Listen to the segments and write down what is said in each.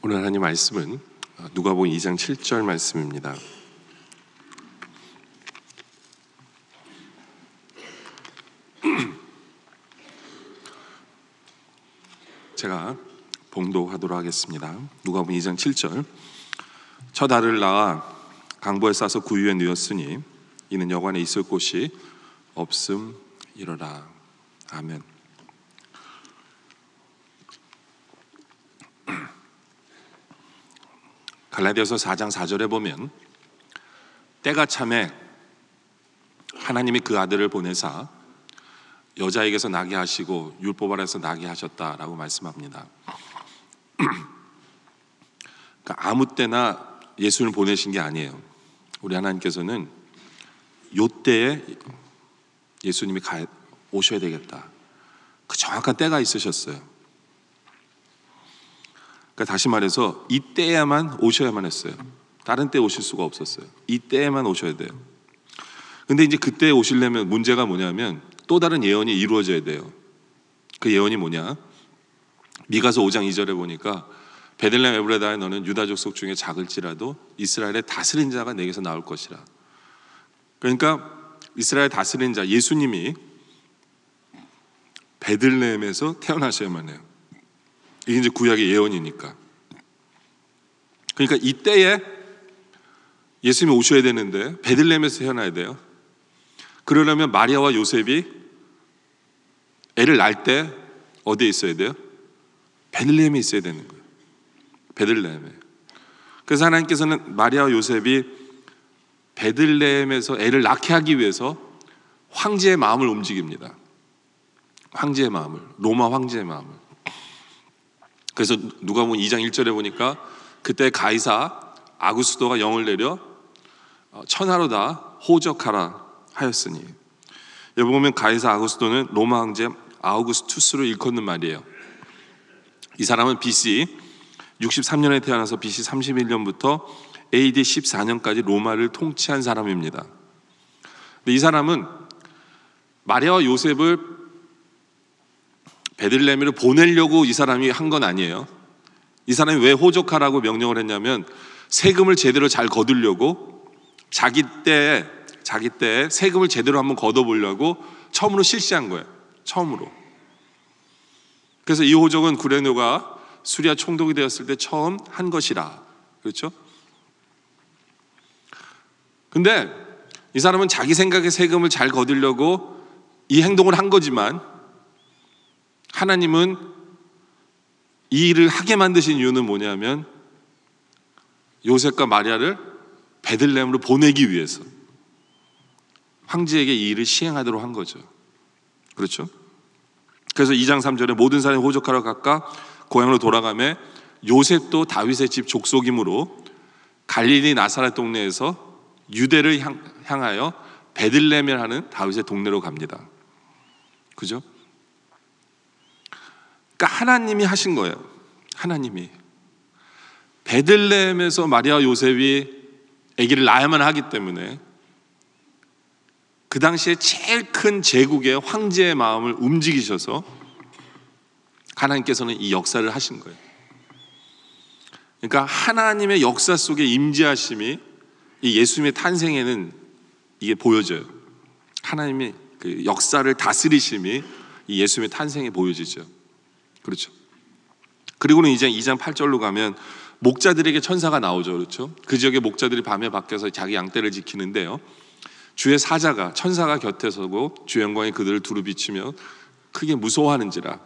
오늘 하나님 말씀은 누가복음 2장 7절 말씀입니다. 제가 봉독하도록 하겠습니다. 누가복음 2장 7절. 첫 알을 낳아 강보에 싸서 구유에 누였으니 이는 여관에 있을 곳이 없음이로라. 아멘. 갈라디아서 4장 4절에 보면 때가 참에 하나님이 그 아들을 보내사 여자에게서 나게 하시고 율법 아래서 나게 하셨다라고 말씀합니다. 그러니까 아무 때나 예수를 보내신 게 아니에요. 우리 하나님께서는 요 때에 예수님이 오셔야 되겠다, 그 정확한 때가 있으셨어요. 그러니까 다시 말해서 이 때에만 오셔야만 했어요. 다른 때 오실 수가 없었어요. 이 때에만 오셔야 돼요. 근데 이제 그때 오시려면 문제가 뭐냐면 또 다른 예언이 이루어져야 돼요. 그 예언이 뭐냐? 미가서 5장 2절에 보니까 베들레헴 에브라다에 너는 유다 족속 중에 작을지라도 이스라엘의 다스린 자가 내게서 나올 것이라. 그러니까 이스라엘 다스린 자 예수님이 베들레헴에서 태어나셔야만 해요. 이게 이제 구약의 예언이니까. 그러니까 이때에 예수님이 오셔야 되는데 베들레헴에서 태어나야 돼요. 그러려면 마리아와 요셉이 애를 낳을 때 어디에 있어야 돼요? 베들레헴에 있어야 되는 거예요. 베들레헴에. 그래서 하나님께서는 마리아와 요셉이 베들레헴에서 애를 낳게 하기 위해서 황제의 마음을 움직입니다. 황제의 마음을, 로마 황제의 마음을. 그래서 누가복음 2장 1절에 보니까 그때 가이사 아구스도가 영을 내려 천하로 다 호적하라 하였으니, 여기 보면 가이사 아구스도는 로마 황제 아우구스투스로 일컫는 말이에요. 이 사람은 BC 63년에 태어나서 BC 31년부터 AD 14년까지 로마를 통치한 사람입니다. 근데 이 사람은 마리아와 요셉을 베들레헴으로 보내려고 이 사람이 한 건 아니에요. 이 사람이 왜 호적하라고 명령을 했냐면 세금을 제대로 잘 거두려고, 자기 때에 세금을 제대로 한번 걷어보려고 처음으로 실시한 거예요. 처음으로. 그래서 이 호적은 구레노가 수리아 총독이 되었을 때 처음 한 것이라. 그렇죠? 근데 이 사람은 자기 생각에 세금을 잘 거두려고 이 행동을 한 거지만 하나님은 이 일을 하게 만드신 이유는 뭐냐면 요셉과 마리아를 베들레헴으로 보내기 위해서 황제에게 이 일을 시행하도록 한 거죠. 그렇죠? 그래서 2장 3절에 모든 사람이 호적하러 각각 고향으로 돌아가매 요셉도 다윗의 집 족속이므로 갈릴리 나사렛 동네에서 유대를 향하여 베들레헴이라는 다윗의 동네로 갑니다. 그죠? 그러니까 하나님이 하신 거예요. 하나님이 베들레헴에서 마리아와 요셉이 아기를 낳아야만 하기 때문에 그 당시에 제일 큰 제국의 황제의 마음을 움직이셔서 하나님께서는 이 역사를 하신 거예요. 그러니까 하나님의 역사 속에 임재하심이 이 예수님의 탄생에는 이게 보여져요. 하나님의 그 역사를 다스리심이 이 예수님의 탄생에 보여지죠. 그렇죠. 그리고는 이제 2장 8절로 가면 목자들에게 천사가 나오죠. 그렇죠. 그 지역의 목자들이 밤에 밖에서 자기 양떼를 지키는데요, 주의 사자가, 천사가 곁에 서고 주의 영광이 그들을 두루 비추며 크게 무서워하는지라.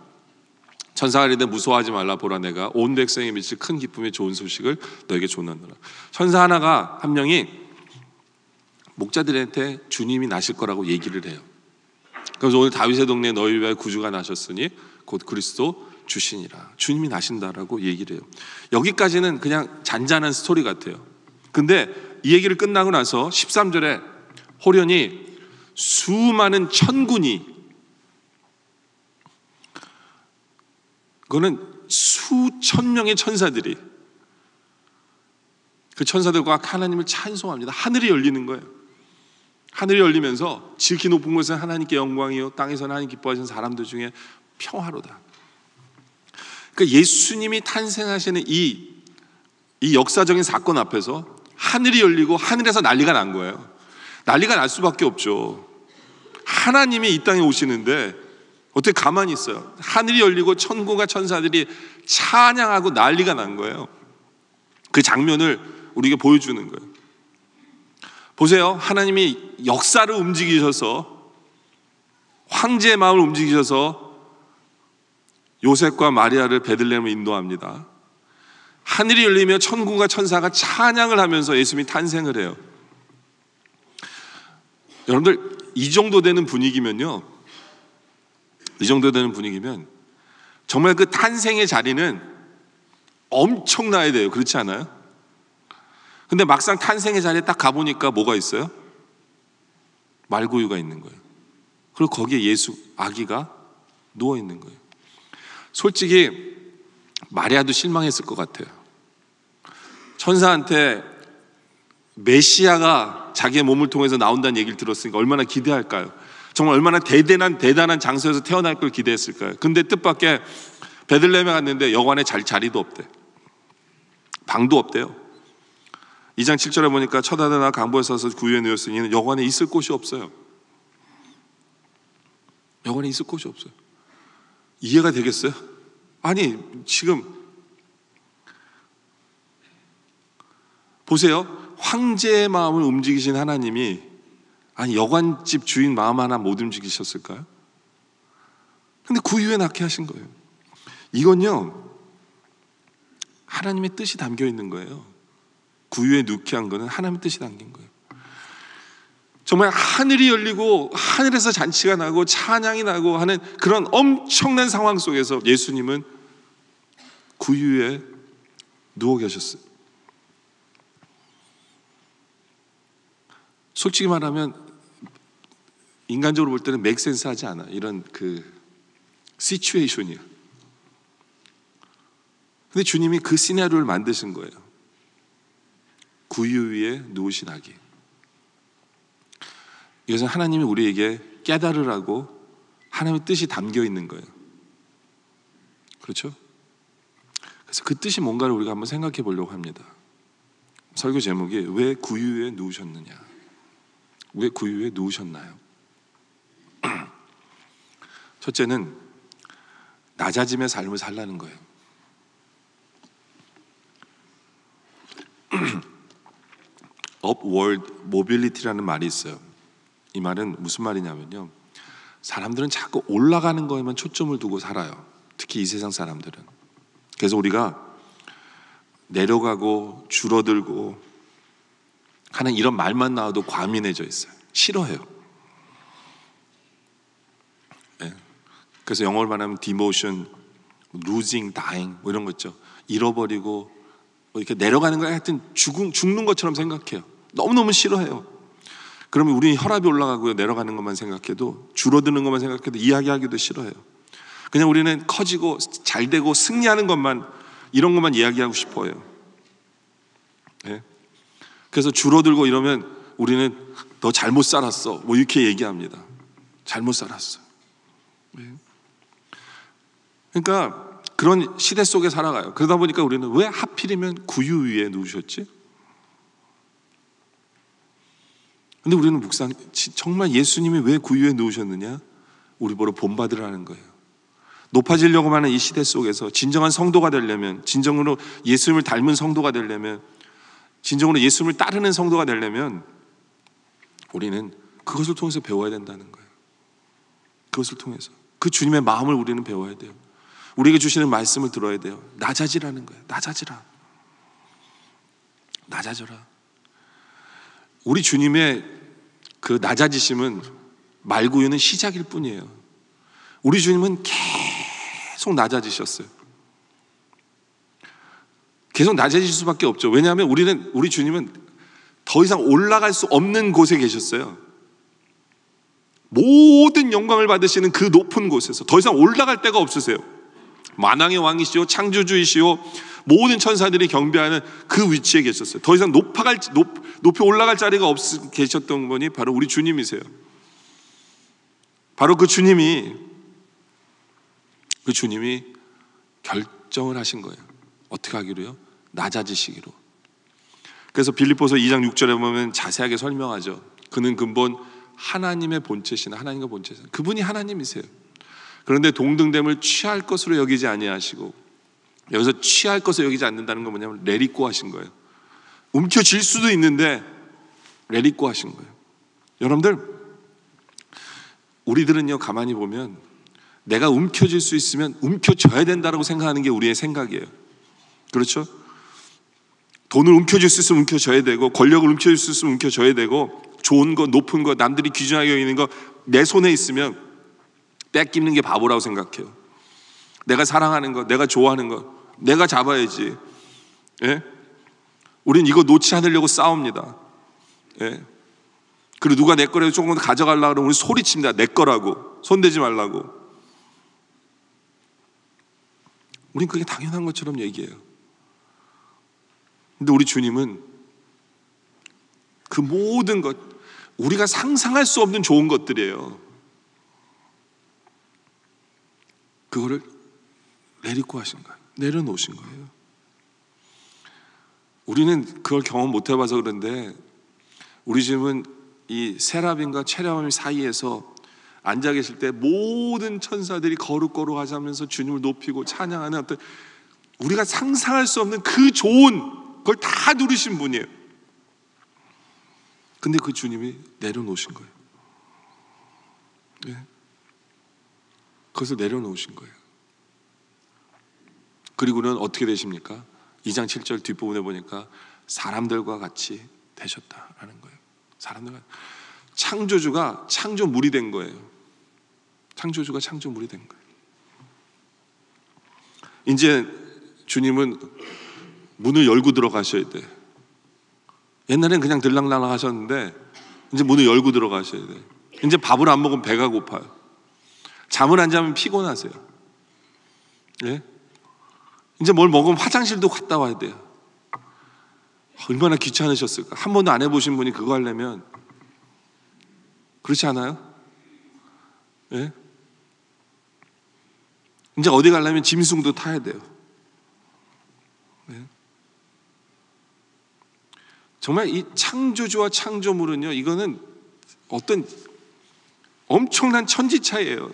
천사가 이르되 무서워하지 말라. 보라, 내가 온 백성에 미칠 큰 기쁨의 좋은 소식을 너에게 전하노라. 천사 한 명이 목자들한테 주님이 나실 거라고 얘기를 해요. 그래서 오늘 다윗의 동네에 너희 위하여 구주가 나셨으니 곧 그리스도 주시니라. 주님이 나신다라고 얘기를 해요. 여기까지는 그냥 잔잔한 스토리 같아요. 근데 이 얘기를 끝나고 나서 13절에 호련히 수많은 천군이, 그거는 수천 명의 천사들이, 그 천사들과 하나님을 찬송합니다. 하늘이 열리는 거예요. 하늘이 열리면서 지극히 높은 곳은 하나님께 영광이요 땅에서는 하나님 기뻐하시는 사람들 중에 평화로다. 그러니까 예수님이 탄생하시는 이 이 역사적인 사건 앞에서 하늘이 열리고 하늘에서 난리가 난 거예요. 난리가 날 수밖에 없죠. 하나님이 이 땅에 오시는데 어떻게 가만히 있어요? 하늘이 열리고 천군과 천사들이 찬양하고 난리가 난 거예요. 그 장면을 우리에게 보여주는 거예요. 보세요. 하나님이 역사를 움직이셔서, 황제의 마음을 움직이셔서 요셉과 마리아를 베들레헴으로 인도합니다. 하늘이 열리며 천군과 천사가 찬양을 하면서 예수님이 탄생을 해요. 여러분들, 이 정도 되는 분위기면요, 이 정도 되는 분위기면 정말 그 탄생의 자리는 엄청나야 돼요. 그렇지 않아요? 근데 막상 탄생의 자리에 딱 가보니까 뭐가 있어요? 말구유가 있는 거예요. 그리고 거기에 예수, 아기가 누워 있는 거예요. 솔직히 마리아도 실망했을 것 같아요. 천사한테 메시아가 자기의 몸을 통해서 나온다는 얘기를 들었으니까 얼마나 기대할까요? 정말 얼마나 대단한 장소에서 태어날 걸 기대했을까요? 근데 뜻밖의 베들레헴에 갔는데 여관에 자리도 없대. 방도 없대요. 2장 7절에 보니까 처다대나 강보에 서서 구유에 누웠으니 이는 여관에 있을 곳이 없어요. 여관에 있을 곳이 없어요. 이해가 되겠어요? 아니, 지금 보세요. 황제의 마음을 움직이신 하나님이, 아니, 여관집 주인 마음 하나 못 움직이셨을까요? 근데 구유에 낳게 하신 거예요. 이건요, 하나님의 뜻이 담겨 있는 거예요. 구유에 넣게 한 거는 하나님의 뜻이 담긴 거예요. 정말 하늘이 열리고 하늘에서 잔치가 나고 찬양이 나고 하는 그런 엄청난 상황 속에서 예수님은 구유에 누워 계셨어요. 솔직히 말하면 인간적으로 볼 때는 맥센스 하지 않아. 이런 그 시츄에이션이야. 근데 주님이 그 시나리오를 만드신 거예요. 구유 위에 누우신 아기. 이것은 하나님이 우리에게 깨달으라고 하나님의 뜻이 담겨 있는 거예요. 그렇죠? 그래서 그 뜻이 뭔가를 우리가 한번 생각해 보려고 합니다. 설교 제목이 왜 구유에 누우셨느냐? 왜 구유에 누우셨나요? 첫째는 낮아짐의 삶을 살라는 거예요. upward mobility라는 말이 있어요. 이 말은 무슨 말이냐면요, 사람들은 자꾸 올라가는 거에만 초점을 두고 살아요. 특히 이 세상 사람들은. 그래서 우리가 내려가고 줄어들고 하는 이런 말만 나와도 과민해져 있어요. 싫어해요. 네. 그래서 영어로 말하면 demotion, losing, dying 뭐 이런 거 있죠. 잃어버리고 뭐 이렇게 내려가는 거 하여튼 죽는 것처럼 생각해요. 너무너무 싫어해요. 그러면 우리 혈압이 올라가고요, 내려가는 것만 생각해도, 줄어드는 것만 생각해도 이야기하기도 싫어해요. 그냥 우리는 커지고 잘 되고 승리하는 것만, 이런 것만 이야기하고 싶어요. 네? 그래서 줄어들고 이러면 우리는 너 잘못 살았어 뭐 이렇게 얘기합니다. 잘못 살았어. 네? 그러니까 그런 시대 속에 살아가요. 그러다 보니까 우리는 왜 하필이면 구유 위에 누우셨지? 근데 우리는 정말 예수님이 왜 구유에 누우셨느냐? 우리 보러 본받으라는 거예요. 높아지려고 하는 이 시대 속에서 진정한 성도가 되려면, 진정으로 예수님을 닮은 성도가 되려면, 진정으로 예수님을 따르는 성도가 되려면 우리는 그것을 통해서 배워야 된다는 거예요. 그것을 통해서 그 주님의 마음을 우리는 배워야 돼요. 우리에게 주시는 말씀을 들어야 돼요. 낮아지라는 거예요. 낮아져라. 우리 주님의 그 낮아지심은 말구유는 시작일 뿐이에요. 우리 주님은 계속 낮아지셨어요. 계속 낮아질 수밖에 없죠. 왜냐하면 우리 주님은 더 이상 올라갈 수 없는 곳에 계셨어요. 모든 영광을 받으시는 그 높은 곳에서 더 이상 올라갈 데가 없으세요. 만왕의 왕이시오, 창조주이시오, 모든 천사들이 경배하는 그 위치에 계셨어요. 더 이상 높이 올라갈 자리가 계셨던 분이 바로 우리 주님이세요. 바로 그 주님이 결정을 하신 거예요. 어떻게 하기로요? 낮아지시기로. 그래서 빌립보서 2장 6절에 보면 자세하게 설명하죠. 그는 근본 하나님의 본체신 하나님과 본체신 그분이 하나님이세요. 그런데 동등됨을 취할 것으로 여기지 아니하시고, 여기서 취할 것으로 여기지 않는다는 건 뭐냐면 레리꼬 하신 거예요. 움켜쥘 수도 있는데 레리꼬 하신 거예요. 여러분들, 우리들은요 가만히 보면 내가 움켜쥘 수 있으면 움켜줘야 된다고 생각하는 게 우리의 생각이에요. 그렇죠? 돈을 움켜쥘 수 있으면 움켜줘야 되고, 권력을 움켜쥘 수 있으면 움켜줘야 되고, 좋은 거, 높은 거, 남들이 귀중하게 여기는 거 내 손에 있으면 뺏기는 게 바보라고 생각해요. 내가 사랑하는 거, 내가 좋아하는 거 내가 잡아야지. 예? 우린 이거 놓지 않으려고 싸웁니다. 예? 그리고 누가 내 거라도 조금 더 가져가려고 그러면 우리 소리칩니다. 내 거라고, 손대지 말라고. 우린 그게 당연한 것처럼 얘기해요. 근데 우리 주님은 그 모든 것, 우리가 상상할 수 없는 좋은 것들이에요. 그거를 내리고 하신 거예요. 내려놓으신 거예요. 우리는 그걸 경험 못 해봐서 그런데, 우리 집은 이 세라빔과 체라빔 사이에서 앉아 계실 때 모든 천사들이 거룩거룩 하시면서 주님을 높이고 찬양하는 어떤 우리가 상상할 수 없는 그 좋은 걸 다 누리신 분이에요. 근데 그 주님이 내려놓으신 거예요. 네. 그것을 내려놓으신 거예요. 그리고는 어떻게 되십니까? 2장 7절 뒷부분에 보니까 사람들과 같이 되셨다라는 거예요. 사람들과, 창조주가 창조물이 된 거예요. 창조주가 창조물이 된 거예요. 이제 주님은 문을 열고 들어가셔야 돼. 옛날엔 그냥 들락날락 하셨는데 이제 문을 열고 들어가셔야 돼. 이제 밥을 안 먹으면 배가 고파요. 잠을 안 자면 피곤하세요. 예? 이제 뭘 먹으면 화장실도 갔다 와야 돼요. 얼마나 귀찮으셨을까. 한 번도 안 해보신 분이 그거 하려면, 그렇지 않아요? 예? 이제 어디 가려면 짐승도 타야 돼요. 예? 정말 이 창조주와 창조물은요, 이거는 어떤 엄청난 천지차이예요.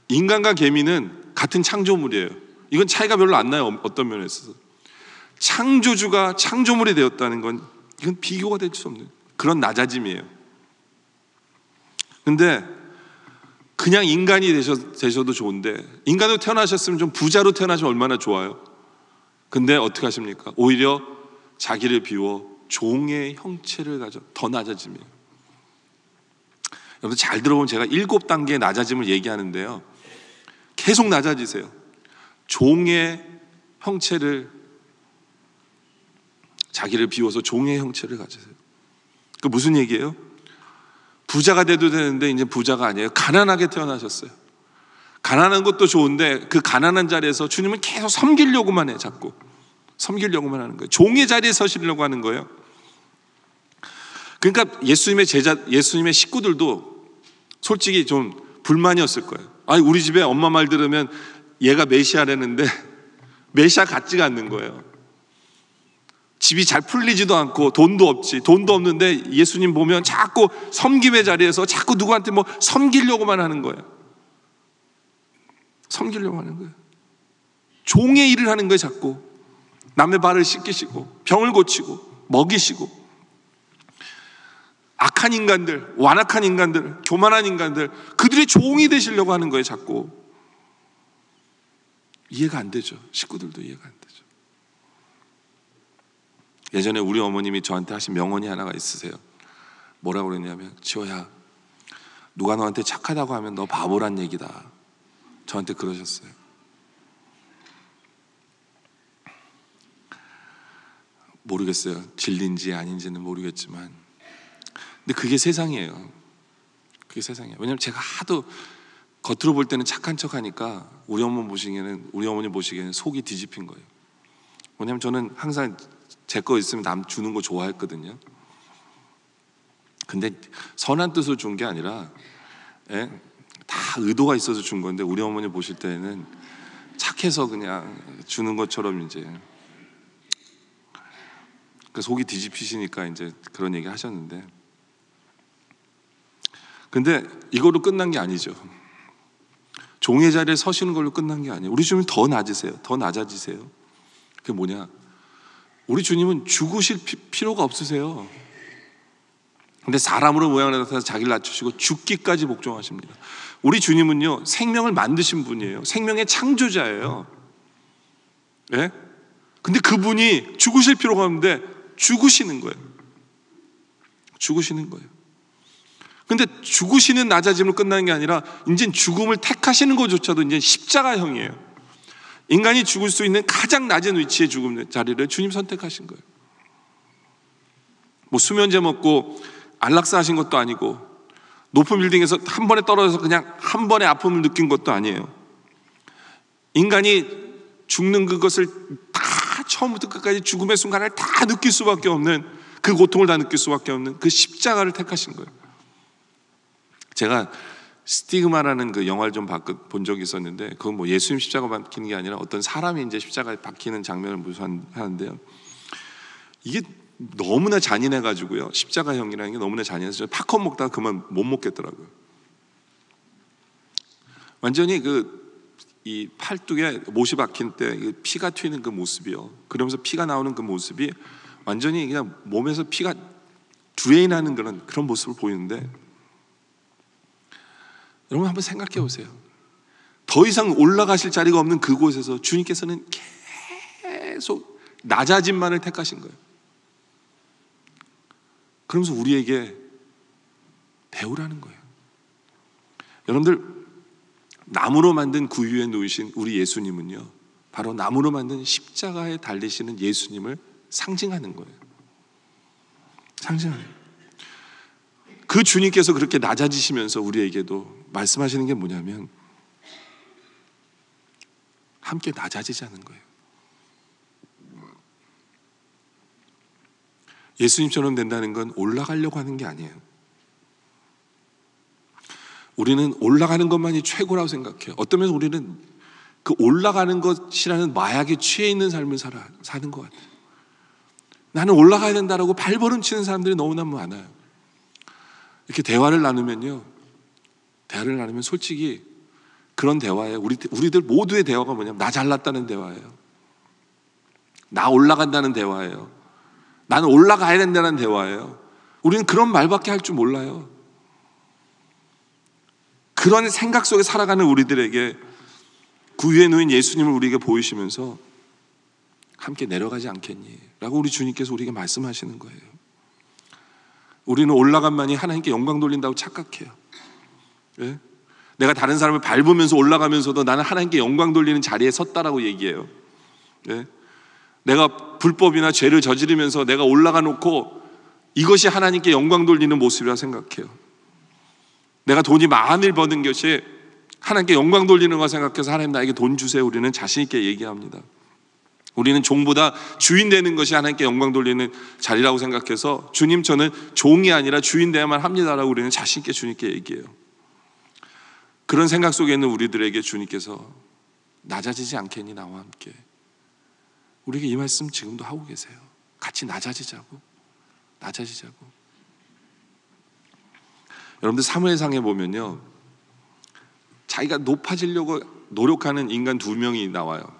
인간과 개미는 같은 창조물이에요. 이건 차이가 별로 안 나요. 어떤 면에 있어서. 창조주가 창조물이 되었다는 건 이건 비교가 될 수 없는 그런 낮아짐이에요. 근데 그냥 인간이 되셔도 좋은데, 인간으로 태어나셨으면 좀 부자로 태어나시면 얼마나 좋아요. 근데 어떻게 하십니까? 오히려 자기를 비워 종의 형체를 가져 더 낮아짐이에요. 여러분 잘 들어보면 제가 7단계의 낮아짐을 얘기하는데요, 계속 낮아지세요. 종의 형체를, 자기를 비워서 종의 형체를 가지세요. 그 무슨 얘기예요? 부자가 돼도 되는데 이제 부자가 아니에요. 가난하게 태어나셨어요. 가난한 것도 좋은데 그 가난한 자리에서 주님은 계속 섬기려고만 해요. 자꾸 섬기려고만 하는 거예요. 종의 자리에 서시려고 하는 거예요. 그러니까 예수님의 식구들도 솔직히 좀 불만이었을 거예요. 아니, 우리 집에 엄마 말 들으면 얘가 메시아라는데 메시아 같지가 않는 거예요. 집이 잘 풀리지도 않고 돈도 없지. 돈도 없는데 예수님 보면 자꾸 섬김의 자리에서 자꾸 누구한테 뭐 섬기려고만 하는 거예요. 섬기려고 하는 거예요. 종의 일을 하는 거예요. 자꾸 남의 발을 씻기시고 병을 고치고 먹이시고, 악한 인간들, 완악한 인간들, 교만한 인간들, 그들의 종이 되시려고 하는 거예요. 자꾸 이해가 안 되죠. 식구들도 이해가 안 되죠. 예전에 우리 어머님이 저한테 하신 명언이 하나가 있으세요. 뭐라고 그랬냐면, 지호야, 누가 너한테 착하다고 하면 너 바보란 얘기다. 저한테 그러셨어요. 모르겠어요. 진리인지 아닌지는 모르겠지만, 근데 그게 세상이에요. 그게 세상이에요. 왜냐하면 제가 하도 겉으로 볼 때는 착한 척하니까 우리 어머니 보시기에는 속이 뒤집힌 거예요. 왜냐하면 저는 항상 제 거 있으면 남 주는 거 좋아했거든요. 근데 선한 뜻으로 준 게 아니라, 예? 다 의도가 있어서 준 건데 우리 어머니 보실 때는 착해서 그냥 주는 것처럼 이제. 그 속이 뒤집히시니까 이제 그런 얘기 하셨는데, 근데 이걸로 끝난 게 아니죠. 종의 자리에 서시는 걸로 끝난 게 아니에요. 우리 주님 더 낮으세요. 더 낮아지세요. 그게 뭐냐? 우리 주님은 죽으실 필요가 없으세요. 근데 사람으로 모양을 나타나서 자기를 낮추시고 죽기까지 복종하십니다. 우리 주님은요, 생명을 만드신 분이에요. 생명의 창조자예요. 예? 근데 그분이 죽으실 필요가 없는데 죽으시는 거예요. 죽으시는 거예요. 근데 죽으시는 낮아짐으로 끝나는 게 아니라 이제 죽음을 택하시는 것조차도 이제 십자가형이에요. 인간이 죽을 수 있는 가장 낮은 위치의 죽음 자리를 주님 선택하신 거예요. 뭐 수면제 먹고 안락사 하신 것도 아니고 높은 빌딩에서 한 번에 떨어져서 그냥 한 번의 아픔을 느낀 것도 아니에요. 인간이 죽는 그것을 다 처음부터 끝까지 죽음의 순간을 다 느낄 수밖에 없는, 그 고통을 다 느낄 수밖에 없는 그 십자가를 택하신 거예요. 제가 스티그마라는 그 영화를 좀 본 적이 있었는데, 그건 뭐 예수님 십자가 박히는 게 아니라 어떤 사람이 이제 십자가에 박히는 장면을 묘사하는데요. 이게 너무나 잔인해가지고요. 십자가형이라는 게 너무나 잔인해서 팝콘 먹다가 그만 못 먹겠더라고요. 완전히 이 팔뚝에 못이 박힌 때 피가 튀는 그 모습이요. 그러면서 피가 나오는 그 모습이 완전히 그냥 몸에서 피가 드레인하는 그런 모습을 보이는데, 여러분 한번 생각해 보세요. 더 이상 올라가실 자리가 없는 그곳에서 주님께서는 계속 낮아짐만을 택하신 거예요. 그러면서 우리에게 배우라는 거예요. 여러분들, 나무로 만든 그 위에 놓이신 우리 예수님은요, 바로 나무로 만든 십자가에 달리시는 예수님을 상징하는 거예요. 상징하는 거예요. 그 주님께서 그렇게 낮아지시면서 우리에게도 말씀하시는 게 뭐냐면, 함께 낮아지자는 거예요. 예수님처럼 된다는 건 올라가려고 하는 게 아니에요. 우리는 올라가는 것만이 최고라고 생각해요. 어떤 면에서 우리는 그 올라가는 것이라는 마약에 취해 있는 삶을 사는 것 같아요. 나는 올라가야 된다라고 발버름 치는 사람들이 너무나 많아요. 이렇게 대화를 나누면 솔직히 그런 대화예요. 우리들 모두의 대화가 뭐냐면 나 잘났다는 대화예요. 나 올라간다는 대화예요. 나는 올라가야 된다는 대화예요. 우리는 그런 말밖에 할 줄 몰라요. 그런 생각 속에 살아가는 우리들에게 그 위에 놓인 예수님을 우리에게 보이시면서 함께 내려가지 않겠니? 라고 우리 주님께서 우리에게 말씀하시는 거예요. 우리는 올라간만이 하나님께 영광 돌린다고 착각해요. 예? 내가 다른 사람을 밟으면서 올라가면서도 나는 하나님께 영광 돌리는 자리에 섰다라고 얘기해요. 예? 내가 불법이나 죄를 저지르면서 내가 올라가 놓고 이것이 하나님께 영광 돌리는 모습이라고 생각해요. 내가 돈이 많이 버는 것이 하나님께 영광 돌리는 거 생각해서 하나님 나에게 돈 주세요. 우리는 자신 있게 얘기합니다. 우리는 종보다 주인 되는 것이 하나님께 영광 돌리는 자리라고 생각해서 주님 저는 종이 아니라 주인 되야만 합니다라고 우리는 자신 있게 주님께 얘기해요. 그런 생각 속에 있는 우리들에게 주님께서 낮아지지 않겠니 나와 함께. 우리에게 이 말씀 지금도 하고 계세요. 같이 낮아지자고. 여러분들 사무엘상에 보면요, 자기가 높아지려고 노력하는 인간 두 명이 나와요.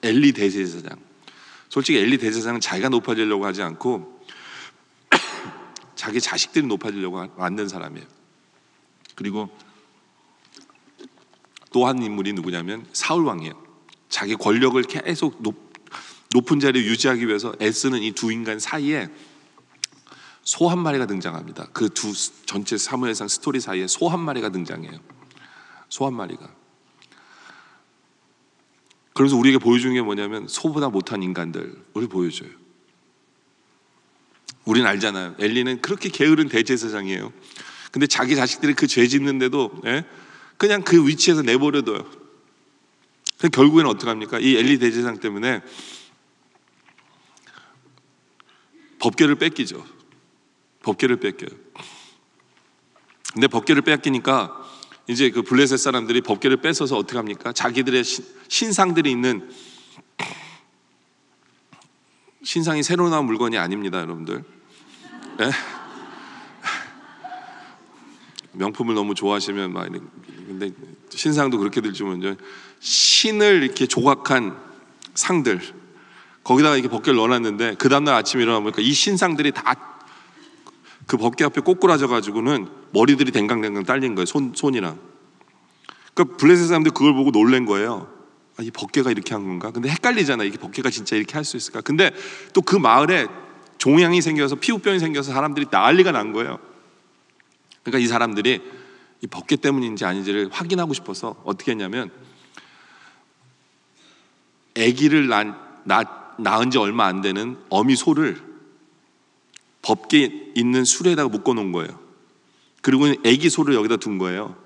엘리 대제사장. 솔직히 엘리 대제사장은 자기가 높아지려고 하지 않고 자기 자식들이 높아지려고 만든 사람이에요. 그리고 또 한 인물이 누구냐면 사울 왕이에요. 자기 권력을 계속 높은 자리에 유지하기 위해서 애쓰는 이 두 인간 사이에 소 한 마리가 등장합니다. 그 두 전체 사무엘상 스토리 사이에 소 한 마리가 등장해요. 소 한 마리가. 그래서 우리에게 보여주는 게 뭐냐면 소보다 못한 인간들을 보여줘요. 우리는 알잖아요. 엘리는 그렇게 게으른 대제사장이에요. 근데 자기 자식들이 그 죄 짓는데도 그냥 그 위치에서 내버려둬요. 결국에는 어떻게 합니까? 이 엘리 대제사장 때문에 법궤를 뺏기죠. 법궤를 뺏겨요. 근데 법궤를 뺏기니까 이제 그 블레셋 사람들이 법궤를 뺏어서 어떻게 합니까? 자기들의 신상들이 있는 신상이 새로 나온 물건이 아닙니다, 여러분들. 예? 명품을 너무 좋아하시면 막 근데 신상도 그렇게 들지 먼저 신을 이렇게 조각한 상들 거기다가 이렇게 법궤를 넣어놨는데 그 다음날 아침에 일어나 보니까 이 신상들이 다 그 법궤 앞에 꼬꾸라져 가지고는 머리들이 댕강댕강 딸린 거예요. 손이랑. 그러니까 블레셋 사람들 그걸 보고 놀란 거예요. 아, 이 법궤가 이렇게 한 건가? 근데 헷갈리잖아. 이게 법궤가 진짜 이렇게 할 수 있을까? 근데 또 그 마을에 종양이 생겨서 피부병이 생겨서 사람들이 난리가 난 거예요. 그러니까 이 사람들이 이 법궤 때문인지 아닌지를 확인하고 싶어서 어떻게 했냐면 아기를 낳은 지 얼마 안 되는 어미 소를 법궤 있는 수레에다가 묶어 놓은 거예요. 그리고 아기 소를 여기다 둔 거예요.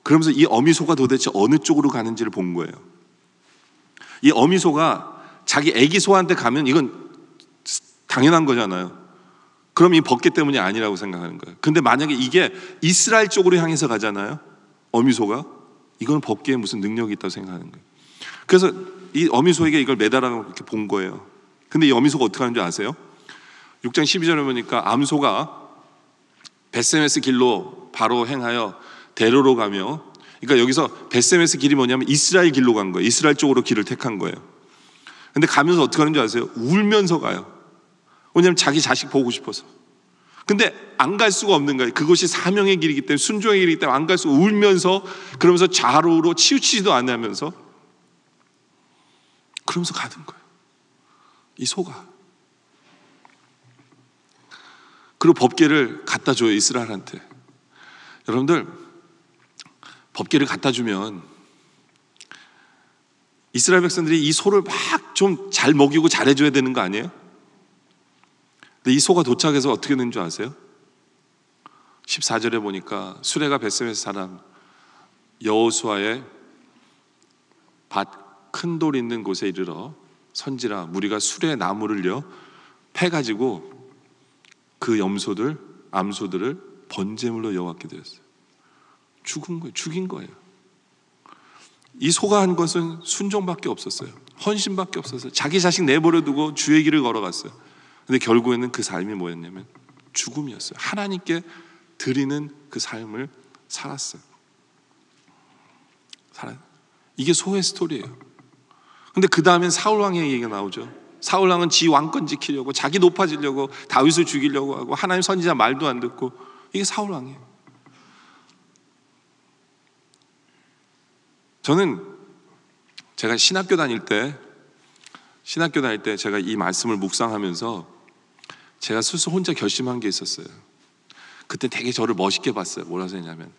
그러면서 이 어미 소가 도대체 어느 쪽으로 가는지를 본 거예요. 이 어미 소가 자기 아기 소한테 가면 이건 당연한 거잖아요. 그럼 이 법궤 때문이 아니라고 생각하는 거예요. 근데 만약에 이게 이스라엘 쪽으로 향해서 가잖아요. 어미소가. 이건 법궤에 무슨 능력이 있다고 생각하는 거예요. 그래서 이 어미소에게 이걸 매달아서 이렇게 본 거예요. 근데 이 어미소가 어떻게 하는 줄 아세요? 6장 12절에 보니까 암소가 벳세메스 길로 바로 행하여 대로로 가며, 그러니까 여기서 벳세메스 길이 뭐냐면 이스라엘 길로 간 거예요. 이스라엘 쪽으로 길을 택한 거예요. 근데 가면서 어떻게 하는 줄 아세요? 울면서 가요. 왜냐하면 자기 자식 보고 싶어서. 근데 안 갈 수가 없는 거예요. 그것이 사명의 길이기 때문에, 순종의 길이기 때문에 안 갈 수가, 울면서, 그러면서 좌로로 치우치지도 않으면서 그러면서 가는 거예요. 이 소가. 그리고 법궤를 갖다 줘요, 이스라엘한테. 여러분들, 법궤를 갖다 주면 이스라엘 백성들이 이 소를 막 좀 잘 먹이고 잘해줘야 되는 거 아니에요? 근데 이 소가 도착해서 어떻게 된 줄 아세요? 14절에 보니까 수레가 벳세메스 사람 여호수아의 밭 큰 돌 있는 곳에 이르러 선지라 무리가 수레 나무를요 패가지고 그 염소들 암소들을 번제물로 여호와께 드렸어요. 죽은 거예요. 죽인 거예요. 이 소가 한 것은 순종밖에 없었어요. 헌신밖에 없었어요. 자기 자식 내버려 두고 주의 길을 걸어갔어요. 근데 결국에는 그 삶이 뭐였냐면 죽음이었어요. 하나님께 드리는 그 삶을 살았어요. 이게 소의 스토리예요. 근데 그 다음엔 사울 왕의 얘기가 나오죠. 사울 왕은 지 왕권 지키려고, 자기 높아지려고, 다윗을 죽이려고 하고, 하나님 선지자 말도 안 듣고, 이게 사울 왕이에요. 저는 제가 신학교 다닐 때 제가 이 말씀을 묵상하면서 제가 스스로 혼자 결심한 게 있었어요. 그때 되게 저를 멋있게 봤어요. 뭐라고 했냐면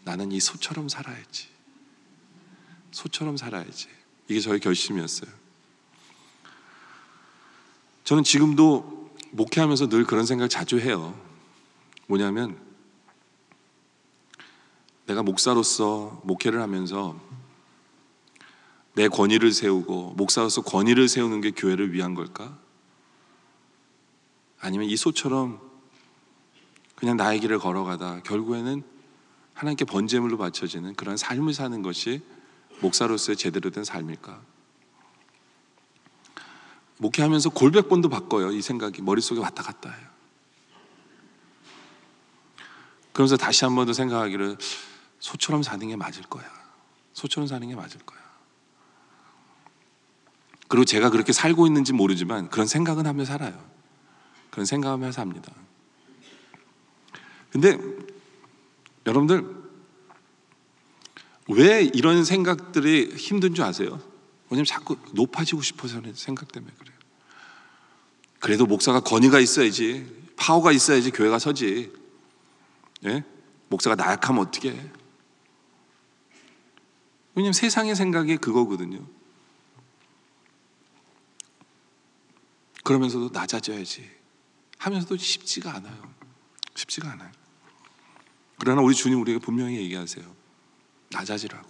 나는 이 소처럼 살아야지. 소처럼 살아야지. 이게 저의 결심이었어요. 저는 지금도 목회하면서 늘 그런 생각을 자주 해요. 뭐냐면 내가 목사로서 목회를 하면서 내 권위를 세우고 목사로서 권위를 세우는 게 교회를 위한 걸까? 아니면 이 소처럼 그냥 나의 길을 걸어가다 결국에는 하나님께 번제물로 바쳐지는 그런 삶을 사는 것이 목사로서의 제대로 된 삶일까? 목회하면서 골백 번도 바꿔요. 이 생각이 머릿속에 왔다 갔다 해요. 그러면서 다시 한 번 더 생각하기를 소처럼 사는 게 맞을 거야. 소처럼 사는 게 맞을 거야. 그리고 제가 그렇게 살고 있는지 모르지만 그런 생각은 하며 살아요. 그런 생각하며 삽니다. 근데 여러분들 왜 이런 생각들이 힘든 줄 아세요? 왜냐면 자꾸 높아지고 싶어서 하는 생각 때문에 그래요. 그래도 목사가 권위가 있어야지, 파워가 있어야지 교회가 서지. 예? 목사가 나약하면 어떻게 해? 왜냐면 세상의 생각이 그거거든요. 그러면서도 낮아져야지 하면서도 쉽지가 않아요. 쉽지가 않아요. 그러나 우리 주님 우리에게 분명히 얘기하세요. 낮아지라고.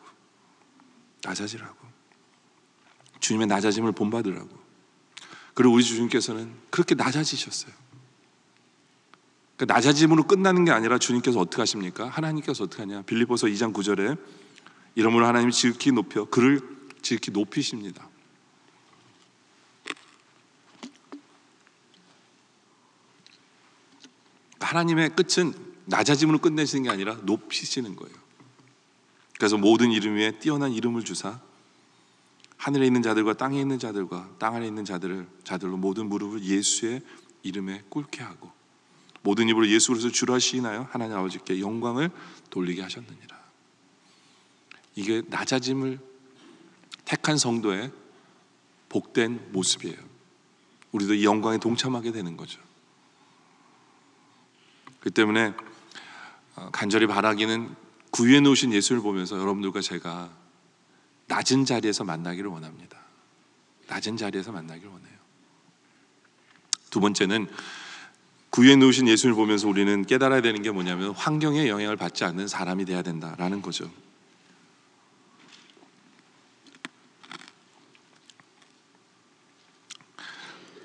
낮아지라고. 주님의 낮아짐을 본받으라고. 그리고 우리 주님께서는 그렇게 낮아지셨어요. 그러니까 낮아짐으로 끝나는 게 아니라 주님께서 어떻게 하십니까? 하나님께서 어떻게 하냐? 빌립보서 2장 9절에 이러므로 하나님이 지극히 높여 그를 지극히 높이십니다. 하나님의 끝은 낮아짐으로 끝내시는 게 아니라 높이시는 거예요. 그래서 모든 이름 위에 뛰어난 이름을 주사 하늘에 있는 자들과 땅에 있는 자들과 땅 아래 있는 자들로 모든 무릎을 예수의 이름에 꿇게 하고 모든 입으로 예수 그리스도 주라 하시나요? 하나님 아버지께 영광을 돌리게 하셨느니라. 이게 낮아짐을 택한 성도의 복된 모습이에요. 우리도 이 영광에 동참하게 되는 거죠. 그 때문에 간절히 바라기는 구유에 놓으신 예수를 보면서 여러분들과 제가 낮은 자리에서 만나기를 원합니다. 낮은 자리에서 만나기를 원해요. 두 번째는 구유에 놓으신 예수를 보면서 우리는 깨달아야 되는 게 뭐냐면 환경에 영향을 받지 않는 사람이 돼야 된다라는 거죠.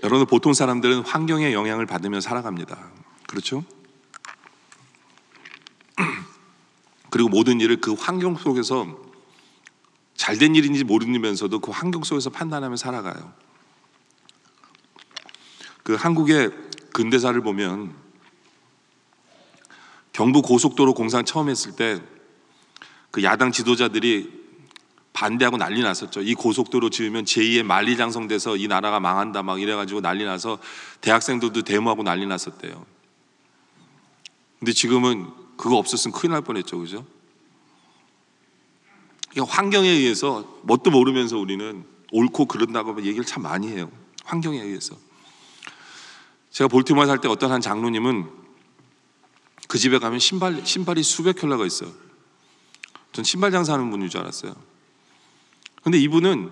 여러분, 보통 사람들은 환경에 영향을 받으며 살아갑니다. 그렇죠? 그리고 모든 일을 그 환경 속에서 잘된 일인지 모르면서도 그 환경 속에서 판단하며 살아가요. 그 한국의 근대사를 보면 경부 고속도로 공사 처음 했을 때 그 야당 지도자들이 반대하고 난리 났었죠. 이 고속도로 지으면 제2의 만리장성돼서 이 나라가 망한다 막 이래가지고 난리 나서 대학생들도 데모하고 난리 났었대요. 근데 지금은 그거 없었으면 큰일 날 뻔했죠, 그죠? 그러니까 환경에 의해서 뭣도 모르면서 우리는 옳고 그른다고 얘기를 참 많이 해요. 환경에 의해서. 제가 볼티모어 살 때 어떤 한 장로님은 그 집에 가면 신발이 수백 켤레가 있어요. 전 신발 장사하는 분인 줄 알았어요. 근데 이분은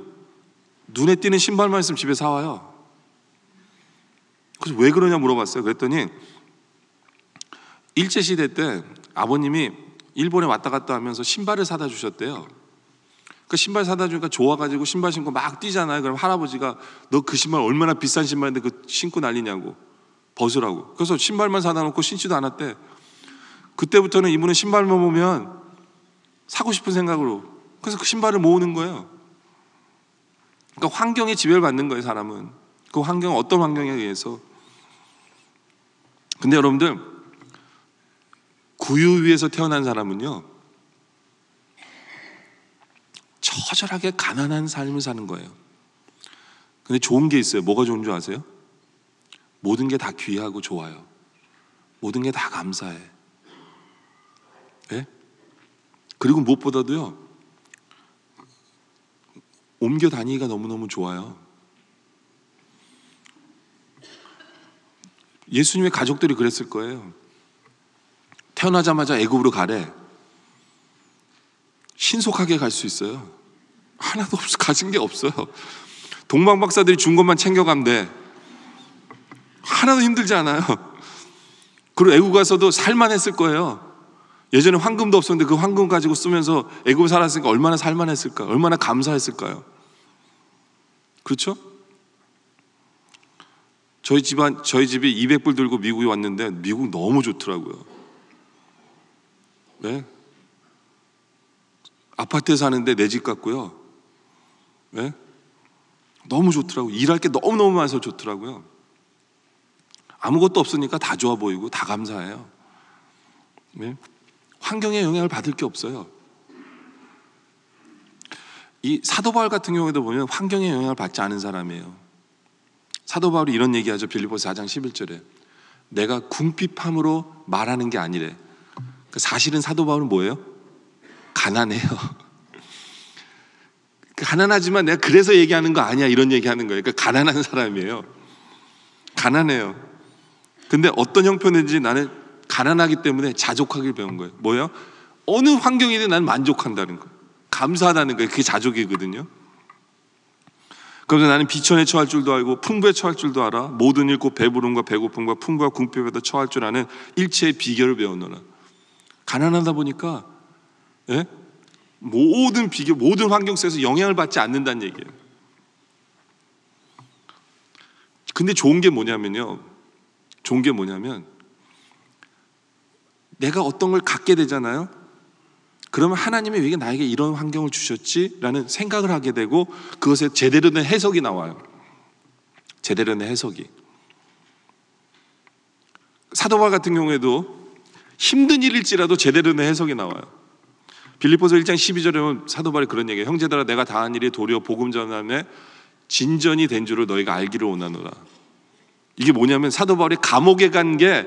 눈에 띄는 신발만 있으면 집에 사와요. 그래서 왜 그러냐 물어봤어요. 그랬더니 일제시대 때 아버님이 일본에 왔다 갔다 하면서 신발을 사다 주셨대요. 그 신발 사다 주니까 좋아가지고 신발 신고 막 뛰잖아요. 그럼 할아버지가 너 그 신발 얼마나 비싼 신발인데 그 신고 난리냐고, 벗으라고. 그래서 신발만 사다 놓고 신지도 않았대. 그때부터는 이분은 신발만 보면 사고 싶은 생각으로, 그래서 그 신발을 모으는 거예요. 그러니까 환경에 지배를 받는 거예요, 사람은. 그 환경, 어떤 환경에 의해서. 근데 여러분들, 구유 위에서 태어난 사람은요, 처절하게 가난한 삶을 사는 거예요. 근데 좋은 게 있어요. 뭐가 좋은 줄 아세요? 모든 게 다 귀하고 좋아요. 모든 게 다 감사해. 네? 그리고 무엇보다도요, 옮겨 다니기가 너무너무 좋아요. 예수님의 가족들이 그랬을 거예요. 태어나자마자 애굽으로 가래. 신속하게 갈 수 있어요. 하나도 없어, 가진 게 없어요. 동방박사들이 준 것만 챙겨가면 돼. 하나도 힘들지 않아요. 그리고 애굽 가서도 살만했을 거예요. 예전에 황금도 없었는데 그 황금 가지고 쓰면서 애굽에 살았으니까 얼마나 살만했을까, 얼마나 감사했을까요? 그렇죠? 저희 집이 200불 들고 미국에 왔는데 미국 너무 좋더라고요. 네? 아파트에 사는데 내 집 같고요. 네? 너무 좋더라고요. 일할 게 너무너무 많아서 좋더라고요. 아무것도 없으니까 다 좋아 보이고 다 감사해요. 네? 환경에 영향을 받을 게 없어요. 이 사도 바울 같은 경우에도 보면 환경에 영향을 받지 않은 사람이에요. 사도 바울이 이런 얘기하죠. 빌립보서 4장 11절에 내가 궁핍함으로 말하는 게 아니래. 사실은 사도 바울은 뭐예요? 가난해요. 가난하지만 내가 그래서 얘기하는 거 아니야, 이런 얘기하는 거예요. 그러니까 가난한 사람이에요. 가난해요. 근데 어떤 형편인지 나는 가난하기 때문에 자족하길 배운 거예요. 뭐예요? 어느 환경이든 난 만족한다는 거예요. 감사하다는 거예요. 그게 자족이거든요. 그래서 나는 비천에 처할 줄도 알고 풍부에 처할 줄도 알아. 모든 일 곧 배부름과 배고픔과 풍부와 궁핍에도 처할 줄 아는 일체의 비결을 배웠노라. 가난하다 보니까 예? 모든 비결, 모든 환경 속에서 영향을 받지 않는다는 얘기예요. 근데 좋은 게 뭐냐면 내가 어떤 걸 갖게 되잖아요. 그러면 하나님이 왜 나에게 이런 환경을 주셨지? 라는 생각을 하게 되고 그것에 제대로 된 해석이 나와요. 제대로 된 해석이. 사도 바울 같은 경우에도 힘든 일일지라도 제대로 된 해석이 나와요. 빌립보서 1장 12절에 보면 사도 바울이 그런 얘기예요. 형제들아, 내가 다한 일이 도리어 복음 전함에 진전이 된 줄을 너희가 알기를 원하노라. 이게 뭐냐면 사도 바울이 감옥에 간 게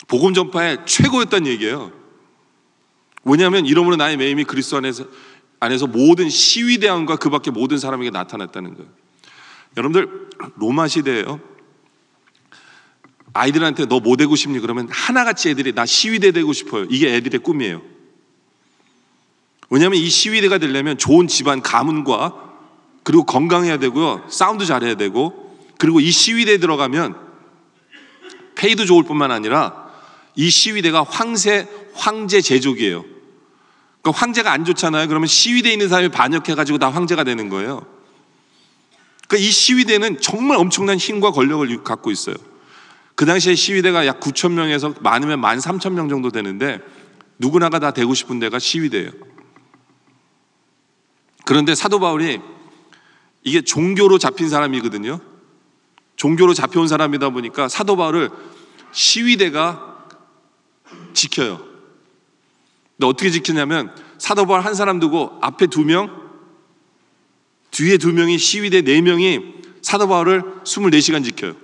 복음 전파의 최고였다는 얘기예요. 왜냐하면 이러므로 나의 매임이 그리스도 안에서 모든 시위대왕과 그 밖에 모든 사람에게 나타났다는 거예요. 여러분들, 로마 시대예요. 아이들한테 너 뭐 되고 싶니? 그러면 하나같이 애들이 나 시위대 되고 싶어요. 이게 애들의 꿈이에요. 왜냐하면 이 시위대가 되려면 좋은 집안 가문과 그리고 건강해야 되고요, 사운드 잘해야 되고, 그리고 이 시위대에 들어가면 페이도 좋을 뿐만 아니라 이 시위대가 황제 제족이에요. 그러니까 황제가 안 좋잖아요. 그러면 시위대에 있는 사람이 반역해가지고 다 황제가 되는 거예요. 그러니까 이 시위대는 정말 엄청난 힘과 권력을 갖고 있어요. 그 당시에 시위대가 약 9천 명에서 많으면 13,000명 정도 되는데 누구나가 다 되고 싶은 데가 시위대예요. 그런데 사도 바울이 이게 종교로 잡힌 사람이거든요. 종교로 잡혀온 사람이다 보니까 사도 바울을 시위대가 지켜요. 근데 어떻게 지키냐면 사도 바울 한 사람 두고 앞에 2명, 뒤에 2명이 시위대 4명이 사도 바울을 24시간 지켜요.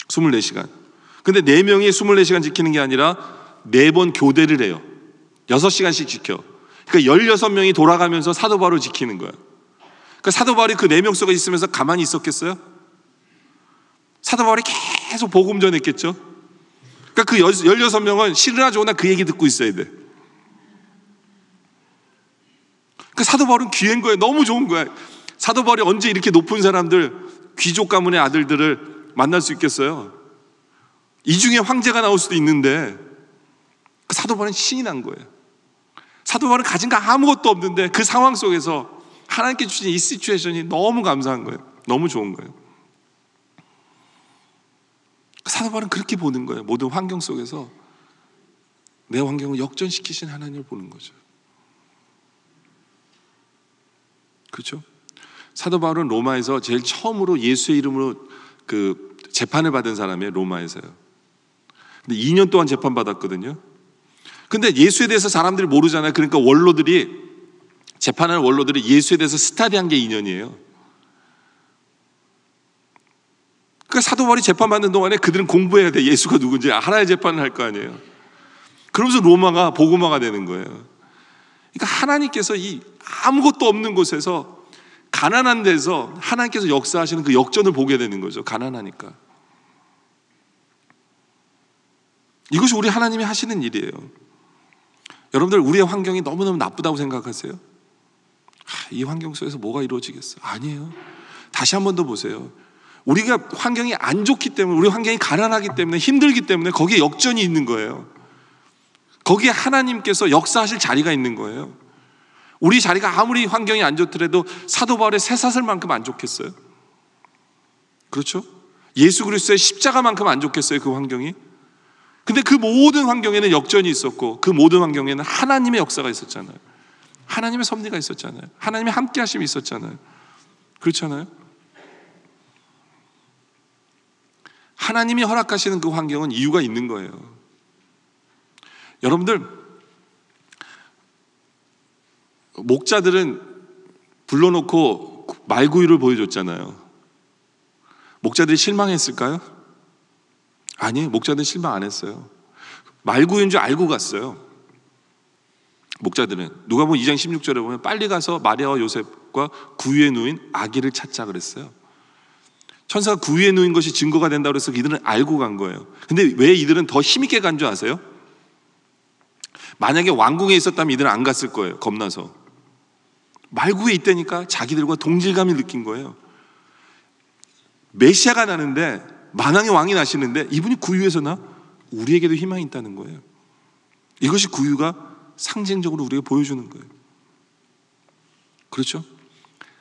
24시간. 근데 4명이 24시간 지키는 게 아니라 4번 교대를 해요. 6시간씩 지켜. 그러니까 16명이 돌아가면서 사도 바울을 지키는 거예요. 그러니까 사도 바울이 그 4명 속에 있으면서 가만히 있었겠어요? 사도 바울이 계속 복음 전했겠죠? 그러니까 그 16명은 싫으나 좋으나 그 얘기 듣고 있어야 돼. 그러니까 사도 바울은 귀한 거예요. 너무 좋은 거예요. 사도 바울이 언제 이렇게 높은 사람들, 귀족 가문의 아들들을 만날 수 있겠어요? 이 중에 황제가 나올 수도 있는데 사도 바울은 신이 난 거예요. 사도 바울은 가진 거 아무것도 없는데 그 상황 속에서 하나님께 주신 이 시츄에이션이 너무 감사한 거예요. 너무 좋은 거예요. 사도 바울은 그렇게 보는 거예요. 모든 환경 속에서 내 환경을 역전시키신 하나님을 보는 거죠. 그렇죠? 사도 바울은 로마에서 제일 처음으로 예수의 이름으로 그 재판을 받은 사람이에요. 로마에서요. 근데 2년 동안 재판받았거든요. 근데 예수에 대해서 사람들이 모르잖아요. 그러니까 재판하는 원로들이 예수에 대해서 스타디한 게 2년이에요. 그러니까 사도 바울이 재판받는 동안에 그들은 공부해야 돼. 예수가 누군지 하나의 재판을 할 거 아니에요. 그러면서 로마가 복음화가 되는 거예요. 그러니까 하나님께서 이 아무것도 없는 곳에서 가난한 데서 하나님께서 역사하시는 그 역전을 보게 되는 거죠. 가난하니까. 이것이 우리 하나님이 하시는 일이에요. 여러분들, 우리의 환경이 너무너무 나쁘다고 생각하세요? 이 환경 속에서 뭐가 이루어지겠어? 아니에요. 다시 한 번 더 보세요. 우리가 환경이 안 좋기 때문에, 우리 환경이 가난하기 때문에, 힘들기 때문에 거기에 역전이 있는 거예요. 거기에 하나님께서 역사하실 자리가 있는 거예요. 우리 자리가 아무리 환경이 안 좋더라도 사도 바울의 쇠사슬만큼 안 좋겠어요? 그렇죠? 예수 그리스도의 십자가만큼 안 좋겠어요? 그 환경이? 근데 그 모든 환경에는 역전이 있었고 그 모든 환경에는 하나님의 역사가 있었잖아요. 하나님의 섭리가 있었잖아요. 하나님의 함께 하심이 있었잖아요. 그렇잖아요? 하나님이 허락하시는 그 환경은 이유가 있는 거예요. 여러분들, 목자들은 불러놓고 말구유를 보여줬잖아요. 목자들이 실망했을까요? 아니에요. 목자들은 실망 안 했어요. 말구유인 줄 알고 갔어요. 목자들은. 누가복음 2장 16절에 보면 빨리 가서 마리아와 요셉과 구유에 누인 아기를 찾자 그랬어요. 천사가 구유에 누인 것이 증거가 된다고 해서 이들은 알고 간 거예요. 근데 왜 이들은 더 힘있게 간 줄 아세요? 만약에 왕궁에 있었다면 이들은 안 갔을 거예요. 겁나서. 말구에 있다니까 자기들과 동질감을 느낀 거예요. 메시아가 나는데, 만왕의 왕이 나시는데 이분이 구유에서 나? 우리에게도 희망이 있다는 거예요. 이것이 구유가 상징적으로 우리에게 보여주는 거예요. 그렇죠?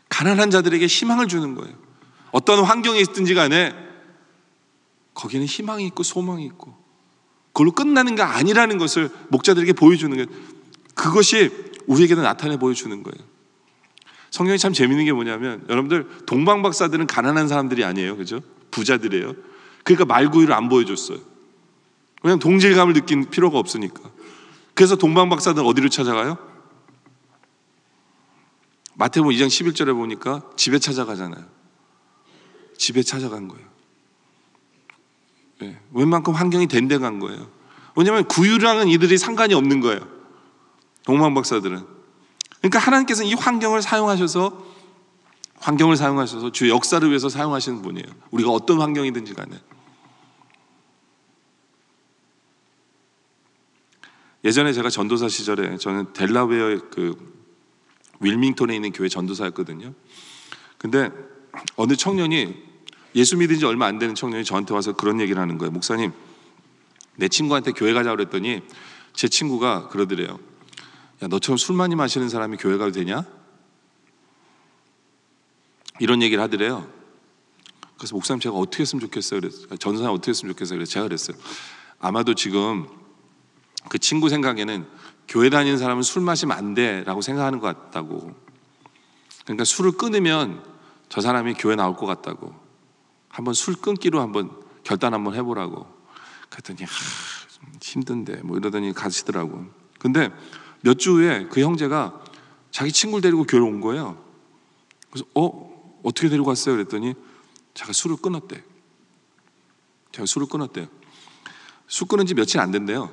가난한 자들에게 희망을 주는 거예요. 어떤 환경에 있든지 간에 거기에는 희망이 있고 소망이 있고 그걸로 끝나는 게 아니라는 것을 목자들에게 보여주는 거예요. 그것이 우리에게도 나타내 보여주는 거예요. 성경이 참 재밌는 게 뭐냐면, 여러분들, 동방박사들은 가난한 사람들이 아니에요. 그죠? 부자들이에요. 그러니까 말구유를 안 보여줬어요. 왜냐하면 동질감을 느낀 필요가 없으니까. 그래서 동방박사들 어디로 찾아가요? 마태복음 2장 11절에 보니까 집에 찾아가잖아요. 집에 찾아간 거예요. 네, 웬만큼 환경이 된 데 간 거예요. 왜냐하면 구유랑은 이들이 상관이 없는 거예요. 동방박사들은. 그러니까 하나님께서는 이 환경을 사용하셔서 주의 역사를 위해서 사용하시는 분이에요. 우리가 어떤 환경이든지 간에. 예전에 제가 전도사 시절에 저는 델라웨어의 윌밍턴에 있는 교회 전도사였거든요. 근데 어느 청년이 예수 믿은 지 얼마 안 되는 청년이 저한테 와서 그런 얘기를 하는 거예요. 목사님, 내 친구한테 교회 가자고 그랬더니 제 친구가 그러더래요. 야, 너처럼 술 많이 마시는 사람이 교회 가도 되냐? 이런 얘기를 하더래요. 그래서 목사님 제가 어떻게 했으면 좋겠어요? 그랬어요. 전도사님 어떻게 했으면 좋겠어요? 그래서 제가 그랬어요. 아마도 지금 그 친구 생각에는 교회 다니는 사람은 술 마시면 안 돼라고 생각하는 것 같다고. 그러니까 술을 끊으면 저 사람이 교회 나올 것 같다고. 한번 술 끊기로 한번 결단 한번 해보라고. 그랬더니 힘든데 뭐 이러더니 가시더라고. 근데 몇 주 후에 그 형제가 자기 친구를 데리고 교회 온 거예요. 그래서 어떻게 데리고 왔어요? 그랬더니 제가 술을 끊었대. 술 끊은 지 며칠 안 된대요.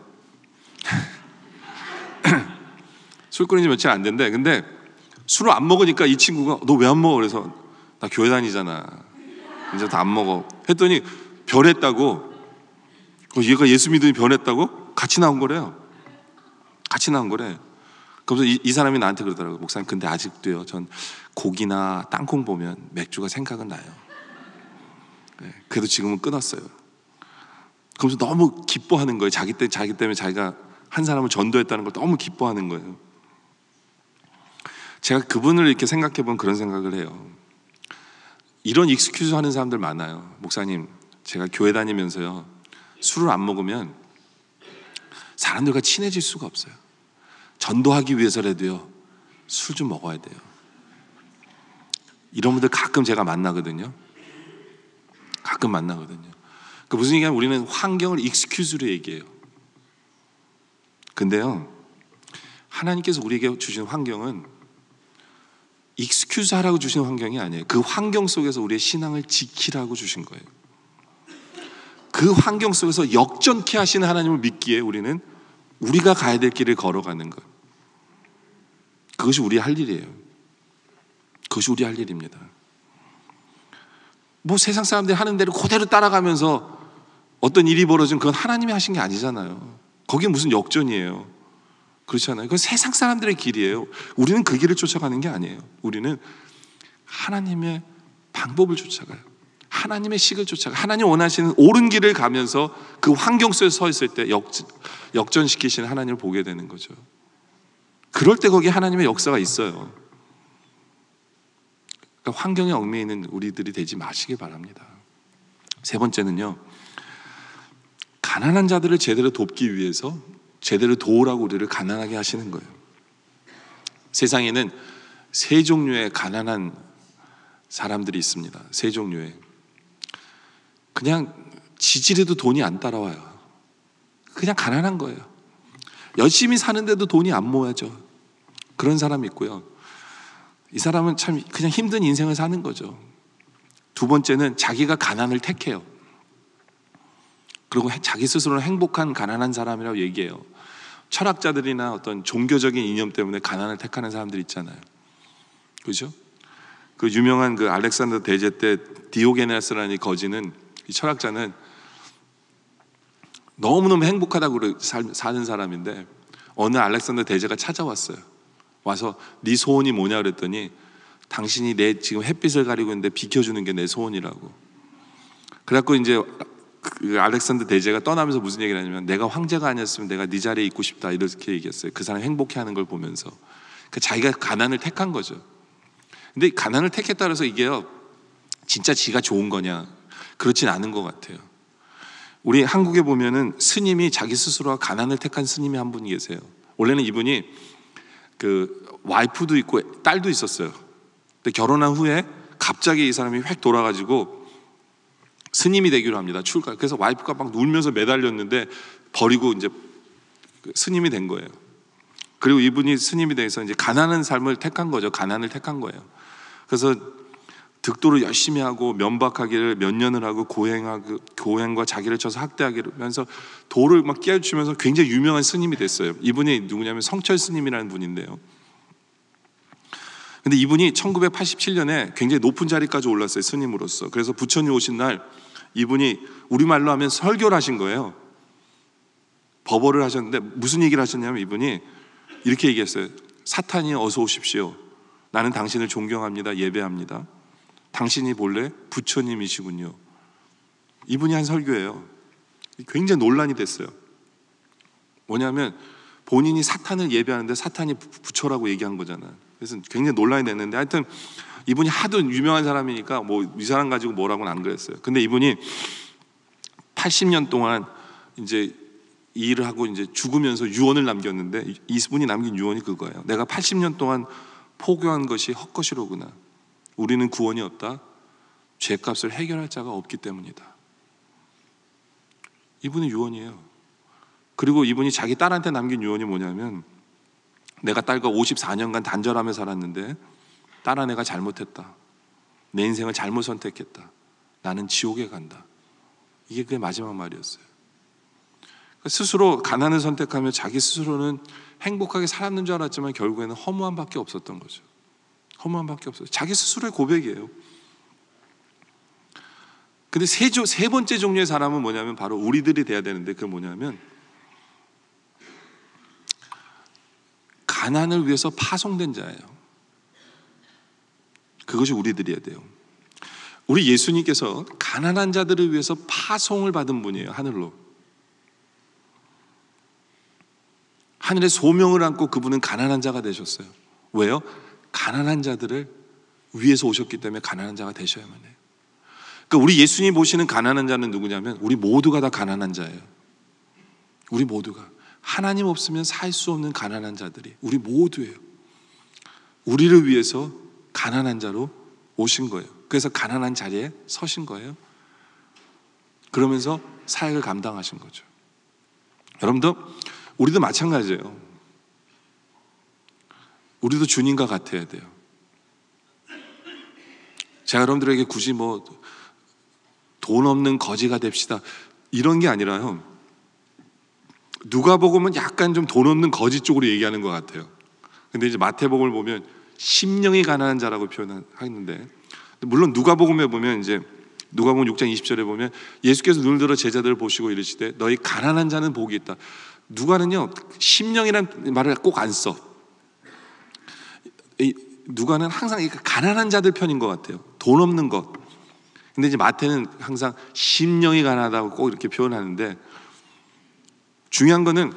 술 끊은 지 며칠 안 된대. 근데 술을 안 먹으니까 이 친구가 너 왜 안 먹어? 그래서 나 교회 다니잖아. 이제 다 안 먹어. 했더니 변했다고. 얘가 예수 믿으니 변했다고? 같이 나온 거래요. 그래서 이 사람이 나한테 그러더라고요. 목사님, 근데 아직도요, 전 고기나 땅콩 보면 맥주가 생각은 나요. 네, 그래도 지금은 끊었어요. 그러면서 너무 기뻐하는 거예요. 자기 때문에 자기가 한 사람을 전도했다는 걸 너무 기뻐하는 거예요. 제가 그분을 이렇게 생각해 보면 그런 생각을 해요. 이런 익스큐즈 하는 사람들 많아요. 목사님, 제가 교회 다니면서요, 술을 안 먹으면 사람들과 친해질 수가 없어요. 전도하기 위해서라도요, 술 좀 먹어야 돼요. 이런 분들 가끔 제가 만나거든요. 그 무슨 얘기냐면 우리는 환경을 익스큐즈로 얘기해요. 근데요, 하나님께서 우리에게 주신 환경은 익스큐즈 하라고 주신 환경이 아니에요. 그 환경 속에서 우리의 신앙을 지키라고 주신 거예요. 그 환경 속에서 역전케 하시는 하나님을 믿기에 우리는 우리가 가야 될 길을 걸어가는 것. 그것이 우리 할 일이에요. 그것이 우리 할 일입니다. 뭐 세상 사람들이 하는 대로 그대로 따라가면서 어떤 일이 벌어지면 그건 하나님이 하신 게 아니잖아요. 거기에 무슨 역전이에요. 그렇잖아요. 그건 세상 사람들의 길이에요. 우리는 그 길을 쫓아가는 게 아니에요. 우리는 하나님의 방법을 쫓아가요. 하나님의 식을 쫓아가요. 하나님 원하시는 옳은 길을 가면서 그 환경 속에 서 있을 때 역전시키시는 하나님을 보게 되는 거죠. 그럴 때 거기에 하나님의 역사가 있어요. 그러니까 환경에 얽매여 있는 우리들이 되지 마시기 바랍니다. 세 번째는요, 가난한 자들을 제대로 돕기 위해서 제대로 도우라고 우리를 가난하게 하시는 거예요. 세상에는 세 종류의 가난한 사람들이 있습니다. 세 종류의. 그냥 지지리도 돈이 안 따라와요. 그냥 가난한 거예요. 열심히 사는데도 돈이 안 모아져. 그런 사람이 있고요. 이 사람은 참 그냥 힘든 인생을 사는 거죠. 두 번째는 자기가 가난을 택해요. 그리고 자기 스스로는 행복한 가난한 사람이라고 얘기해요. 철학자들이나 어떤 종교적인 이념 때문에 가난을 택하는 사람들 있잖아요. 그렇죠? 그 유명한 그 알렉산더 대제 때 디오게네스라는 이 거지는, 이 철학자는 너무너무 행복하다고 사는 사람인데 어느 알렉산더 대제가 찾아왔어요. 와서 네 소원이 뭐냐 그랬더니 당신이 내 지금 햇빛을 가리고 있는데 비켜주는 게 내 소원이라고. 그래갖고 이제 그 알렉산더 대제가 떠나면서 무슨 얘기를 하냐면 내가 황제가 아니었으면 내가 네 자리에 있고 싶다 이렇게 얘기했어요. 그 사람이 행복해하는 걸 보면서. 그러니까 자기가 가난을 택한 거죠. 근데 가난을 택했다 그래서 이게요 진짜 지가 좋은 거냐? 그렇진 않은 것 같아요. 우리 한국에 보면은 스님이 자기 스스로가 가난을 택한 스님이 한 분이 계세요. 원래는 이분이 그 와이프도 있고 딸도 있었어요. 근데 결혼한 후에 갑자기 이 사람이 획 돌아가지고 스님이 되기로 합니다. 출가. 그래서 와이프가 막 울면서 매달렸는데 버리고 이제 스님이 된 거예요. 그리고 이분이 스님이 돼서 이제 가난한 삶을 택한 거죠. 가난을 택한 거예요. 그래서 득도를 열심히 하고 면박하기를 몇 년을 하고 고행과 자기를 쳐서 학대하기를 하면서 도를 막 깨우치면서 굉장히 유명한 스님이 됐어요. 이분이 누구냐면 성철 스님이라는 분인데요. 근데 이분이 1987년에 굉장히 높은 자리까지 올랐어요. 스님으로서. 그래서 부처님 오신 날 이분이 우리말로 하면 설교를 하신 거예요. 법어를 하셨는데 무슨 얘기를 하셨냐면 이분이 이렇게 얘기했어요. 사탄이 어서 오십시오. 나는 당신을 존경합니다. 예배합니다. 당신이 본래 부처님이시군요. 이분이 한 설교예요. 굉장히 논란이 됐어요. 뭐냐면 본인이 사탄을 예배하는데 사탄이 부처라고 얘기한 거잖아요. 그래서 굉장히 논란이 됐는데 하여튼 이분이 하도 유명한 사람이니까 뭐 이 사람 가지고 뭐라고는 안 그랬어요. 근데 이분이 80년 동안 이제 이 일을 하고 이제 죽으면서 유언을 남겼는데 이분이 남긴 유언이 그거예요. 내가 80년 동안 포교한 것이 헛것이로구나. 우리는 구원이 없다. 죄값을 해결할 자가 없기 때문이다. 이분의 유언이에요. 그리고 이분이 자기 딸한테 남긴 유언이 뭐냐면 내가 딸과 54년간 단절하며 살았는데 딸 아내가 잘못했다. 내 인생을 잘못 선택했다. 나는 지옥에 간다. 이게 그의 마지막 말이었어요. 스스로 가난을 선택하며 자기 스스로는 행복하게 살았는 줄 알았지만 결국에는 허무함밖에 없었던 거죠. 허무함밖에 없어요. 자기 스스로의 고백이에요. 근데 세 번째 종류의 사람은 뭐냐면 바로 우리들이 돼야 되는데 그게 뭐냐면 가난을 위해서 파송된 자예요. 그것이 우리들이어야 돼요. 우리 예수님께서 가난한 자들을 위해서 파송을 받은 분이에요. 하늘로. 하늘의 소명을 안고 그분은 가난한 자가 되셨어요. 왜요? 가난한 자들을 위해서 오셨기 때문에 가난한 자가 되셔야만 해요. 그러니까 우리 예수님 보시는 가난한 자는 누구냐면 우리 모두가 다 가난한 자예요. 우리 모두가. 하나님 없으면 살 수 없는 가난한 자들이 우리 모두예요. 우리를 위해서 가난한 자로 오신 거예요. 그래서 가난한 자리에 서신 거예요. 그러면서 사역을 감당하신 거죠. 여러분도 우리도 마찬가지예요. 우리도 주님과 같아야 돼요. 제가 여러분들에게 굳이 뭐 돈 없는 거지가 됩시다 이런 게 아니라요. 누가복음은 약간 좀 돈 없는 거지 쪽으로 얘기하는 것 같아요. 근데 이제 마태복음을 보면 심령이 가난한 자라고 표현하는데 물론 누가복음에 보면 이제 누가복음 6장 20절에 보면 예수께서 눈을 들어 제자들을 보시고 이르시되 너희 가난한 자는 복이 있다. 누가는요 심령이라는 말을 꼭 안 써. 누가는 항상 가난한 자들 편인 것 같아요. 돈 없는 것. 근데 이제 마태는 항상 심령이 가난하다고 꼭 이렇게 표현하는데 중요한 거는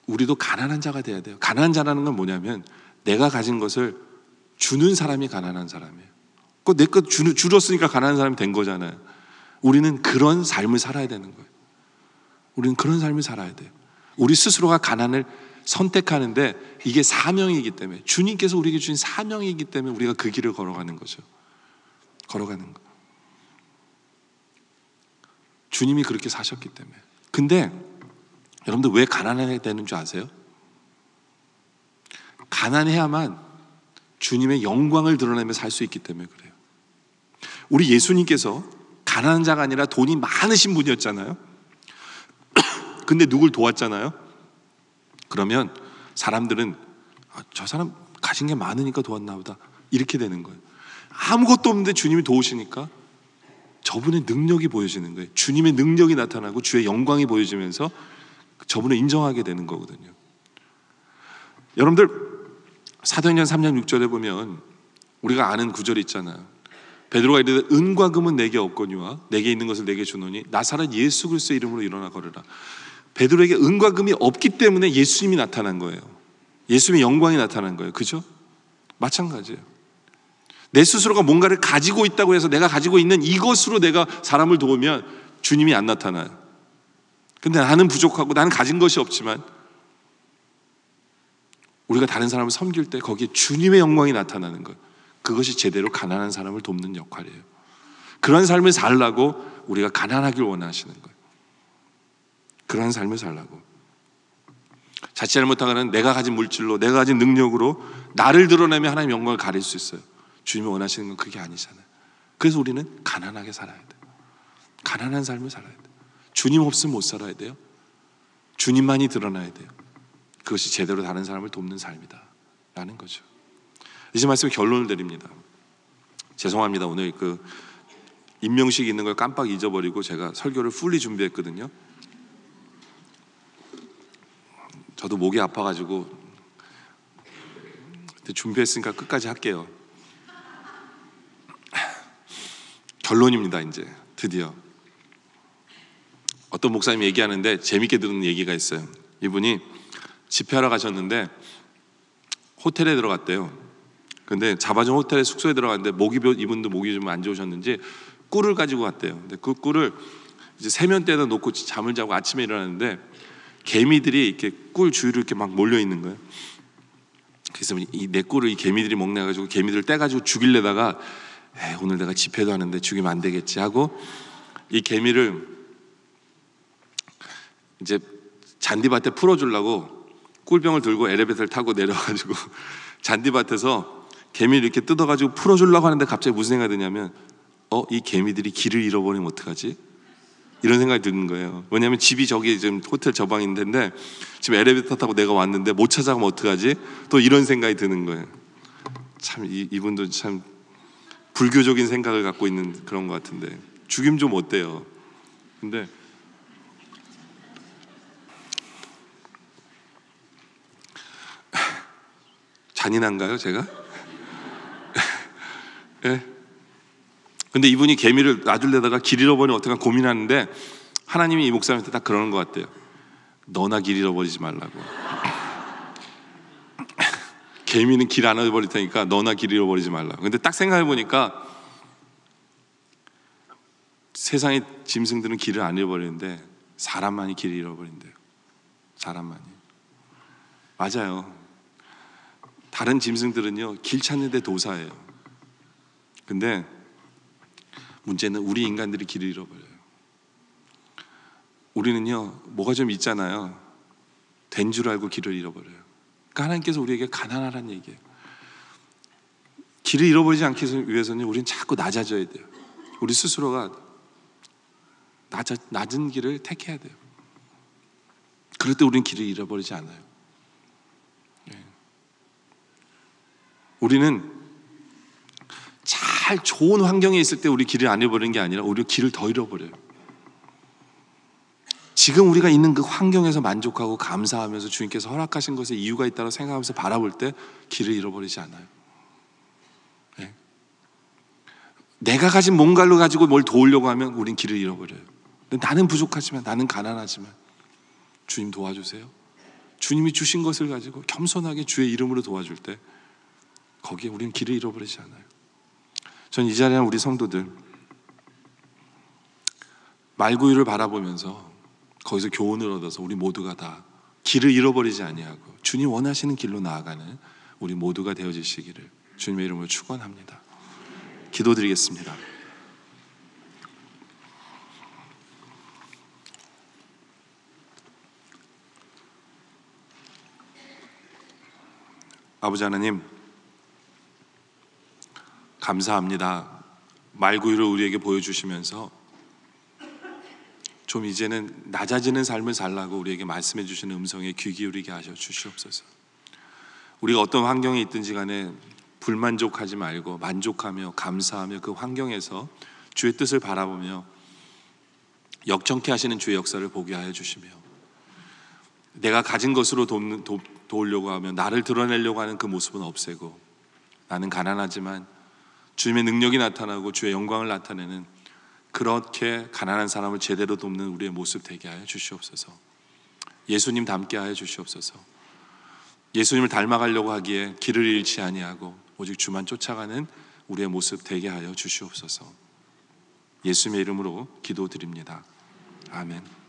우리도 가난한 자가 돼야 돼요. 가난한 자라는 건 뭐냐면 내가 가진 것을 주는 사람이 가난한 사람이에요. 내 것 줄었으니까 가난한 사람이 된 거잖아요. 우리는 그런 삶을 살아야 되는 거예요. 우리는 그런 삶을 살아야 돼요. 우리 스스로가 가난을 선택하는데 이게 사명이기 때문에 주님께서 우리에게 주신 사명이기 때문에 우리가 그 길을 걸어가는 거죠. 걸어가는 거. 주님이 그렇게 사셨기 때문에. 근데 여러분들 왜 가난해야 되는 줄 아세요? 가난해야만 주님의 영광을 드러내며 살 수 있기 때문에 그래요. 우리 예수님께서 가난한 자가 아니라 돈이 많으신 분이었잖아요. 근데 누굴 도왔잖아요. 그러면 사람들은 저 사람 가진 게 많으니까 도왔나 보다 이렇게 되는 거예요. 아무것도 없는데 주님이 도우시니까 저분의 능력이 보여지는 거예요. 주님의 능력이 나타나고 주의 영광이 보여지면서 저분을 인정하게 되는 거거든요. 여러분들 사도행전 3장 6절에 보면 우리가 아는 구절이 있잖아요. 베드로가 이르되 은과 금은 내게 없거니와 내게 있는 것을 내게 주노니 나사렛 예수 그리스도의 이름으로 일어나 걸으라. 베드로에게 은과 금이 없기 때문에 예수님이 나타난 거예요. 예수님의 영광이 나타난 거예요. 그죠? 마찬가지예요. 내 스스로가 뭔가를 가지고 있다고 해서 내가 가지고 있는 이것으로 내가 사람을 도우면 주님이 안 나타나요. 근데 나는 부족하고 나는 가진 것이 없지만 우리가 다른 사람을 섬길 때 거기에 주님의 영광이 나타나는 것, 그것이 제대로 가난한 사람을 돕는 역할이에요. 그런 삶을 살라고 우리가 가난하길 원하시는 거예요. 그런 삶을 살라고. 자칫 잘못하면 내가 가진 물질로, 내가 가진 능력으로 나를 드러내며 하나님의 영광을 가릴 수 있어요. 주님이 원하시는 건 그게 아니잖아요. 그래서 우리는 가난하게 살아야 돼요. 가난한 삶을 살아야 돼요. 주님 없으면 못 살아야 돼요. 주님만이 드러나야 돼요. 그것이 제대로 다른 사람을 돕는 삶이다 라는 거죠. 이제 말씀에 결론을 드립니다. 죄송합니다. 오늘 그 임명식이 있는 걸 깜빡 잊어버리고 제가 설교를 풀리 준비했거든요. 저도 목이 아파가지고 준비했으니까 끝까지 할게요. 결론입니다. 이제 드디어 어떤 목사님이 얘기하는데 재밌게 듣는 얘기가 있어요. 이분이 집회하러 가셨는데 호텔에 들어갔대요. 근데 잡아준 호텔에 숙소에 들어갔는데 이분도 목이 좀 안 좋으셨는지 꿀을 가지고 갔대요. 근데 그 꿀을 이제 세면대에다 놓고 잠을 자고 아침에 일어났는데 개미들이 이렇게 꿀 주위로 이렇게 막 몰려 있는 거예요. 그래서 이 내 꿀을 이 개미들이 먹내 가지고 개미들을 떼가지고 죽이려다가 오늘 내가 집회도 하는데 죽이면 안 되겠지 하고 이 개미를 이제 잔디밭에 풀어주려고 꿀병을 들고 엘리베이터를 타고 내려가지고 잔디밭에서 개미를 이렇게 뜯어가지고 풀어주려고 하는데 갑자기 무슨 생각이 드냐면 이 개미들이 길을 잃어버리면 어떡하지? 이런 생각이 드는 거예요. 왜냐하면 집이 저기 지금 호텔 저 방에 있는데 지금 엘리베이터 타고 내가 왔는데 못 찾아가면 어떡하지? 또 이런 생각이 드는 거예요. 참 이분도 참 불교적인 생각을 갖고 있는 그런 것 같은데 죽이면 좀 어때요? 근데 잔인한가요, 제가? 네. 근데 이분이 개미를 놔둘려다가 길 잃어버리면 어떡하나 고민하는데 하나님이 이 목사님한테 딱 그러는 것 같아요. 너나 길 잃어버리지 말라고. 개미는 길 안 잃어버릴 테니까 너나 길 잃어버리지 말라고. 근데 딱 생각해보니까 세상의 짐승들은 길을 안 잃어버리는데 사람만이 길을 잃어버린대요. 사람만이. 맞아요. 다른 짐승들은요 길 찾는 데 도사예요. 근데 문제는 우리 인간들이 길을 잃어버려요. 우리는요 뭐가 좀 있잖아요. 된 줄 알고 길을 잃어버려요. 그러니까 하나님께서 우리에게 가난하라는 얘기예요. 길을 잃어버리지 않기 위해서는 우리는 자꾸 낮아져야 돼요. 우리 스스로가 낮은 길을 택해야 돼요. 그럴 때 우리는 길을 잃어버리지 않아요. 우리는 잘 좋은 환경에 있을 때 우리 길을 안 잃어버리는 게 아니라 오히려 길을 더 잃어버려요. 지금 우리가 있는 그 환경에서 만족하고 감사하면서 주님께서 허락하신 것에 이유가 있다고 생각하면서 바라볼 때 길을 잃어버리지 않아요. 네. 내가 가진 뭔가를 가지고 뭘 도우려고 하면 우린 길을 잃어버려요. 근데 나는 부족하지만, 나는 가난하지만 주님 도와주세요. 주님이 주신 것을 가지고 겸손하게 주의 이름으로 도와줄 때 거기에 우리는 길을 잃어버리지 않아요. 전 이 자리에 우리 성도들 말구유를 바라보면서 거기서 교훈을 얻어서 우리 모두가 다 길을 잃어버리지 아니하고 주님 원하시는 길로 나아가는 우리 모두가 되어지시기를 주님의 이름으로 축원합니다. 기도드리겠습니다. 아버지 하나님, 감사합니다. 말구유를 우리에게 보여주시면서 좀 이제는 낮아지는 삶을 살라고 우리에게 말씀해 주시는 음성에 귀 기울이게 하셔 주시옵소서. 우리가 어떤 환경에 있든지 간에 불만족하지 말고 만족하며 감사하며 그 환경에서 주의 뜻을 바라보며 역정케 하시는 주의 역사를 보게 하여 주시며 내가 가진 것으로 도우려고 하며 나를 드러내려고 하는 그 모습은 없애고 나는 가난하지만 주님의 능력이 나타나고 주의 영광을 나타내는 그렇게 가난한 사람을 제대로 돕는 우리의 모습 되게 하여 주시옵소서. 예수님 닮게 하여 주시옵소서. 예수님을 닮아가려고 하기에 길을 잃지 아니하고 오직 주만 쫓아가는 우리의 모습 되게 하여 주시옵소서. 예수님의 이름으로 기도드립니다. 아멘.